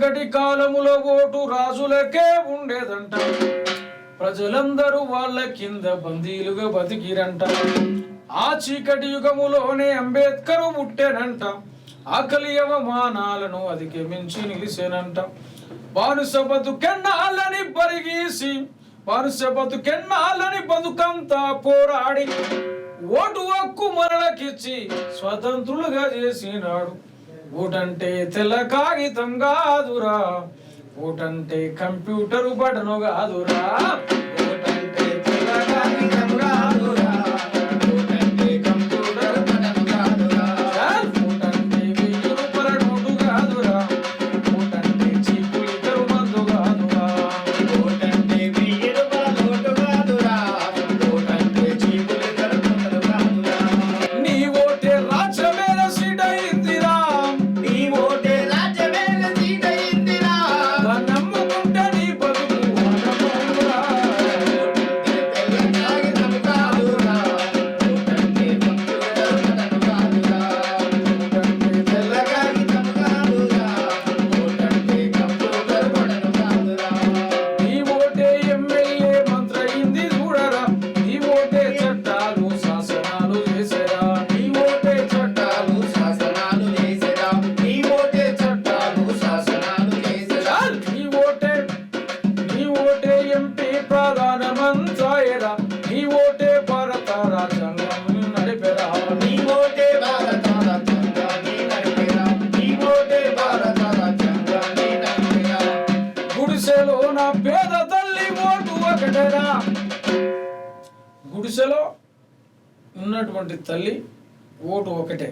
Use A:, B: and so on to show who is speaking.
A: వెనకటి కాలములో ఓటు రాజులకే ఉండేదంట. ప్రజలందరూ వాళ్ళ కింద బందీలుగా బతికిరంట. ఆ చీకటి యుగములోనే అంబేద్కర్ పుట్టేనంట. ఆకలి అవమానాలను అధిగమించి నిలిసేనంట. బానిస బతుకెన్నాళ్ళని పరిగీసి, బానిస బతుకెన్నాళ్ళని బతుకంతా పోరాడి ఓటు హక్కు మరలకిచ్చి స్వతంత్రులుగా చేసినాడు. ఓటంటే తెల్ల కాగితం కాదురా, ఓటంటే కంప్యూటర్ బటను కాదురా, ఓటంటే తెల్ల కాగితం కాదురా, ఓటంటే కంప్యూటర్ బటను కాదురా, ఓటంటే 1000 రూపాయల నోటు కాదురా, ఓటంటే చీపు లీటరు మందు కాదురా, ఓటంటే 1000 రూపాయల నోటు కాదురా, ఓటంటే చీపు లీటరు మందు కాదురా. నీ ఓటే రాజ్యమేల సీట్ అయిందిరా, నీ ఓటే రాజ్యమేల సీట్ అయిందిరా, నమ్ముకుంటే నీ బతుకు అనమోరా, ఓటంటే తెల్ల కాగితం కాదురా, ఓటంటే కంప్యూటర్ బటను కాదురా, ఓటంటే తెల్ల కాగితం కాదురా, ఓటంటే కంప్యూటర్ బటను కాదురా. నీ ఓటే ఎమ్మెల్యే మంత్రి అయింది చూడరా, నీ ఓటే చట్టాలు శాసనాలు చేసేరా, నీ ఓటే చట్టాలు శాసనాలు చేసేరా, నీ ఓటే చట్టాలు శాసనాలు చేసేరా, నీ ఓటే ఎంపీ ప్రధానమంత్రి అయ్యేరా, నీ ఓటే భారత రాజ్యాంగం నడిపెరా, నీ ఓటే భారత రాజ్యాంగాన్ని నడిపెరా, నీ ఓటే భారత రాజ్యాంగాన్ని నడిపెరా. గుడిసెలో నా పేద తల్లి ఓటు ఒకటేరా, గుడిసెలో ఉన్నటువంటి తల్లి ఓటు ఒకటే.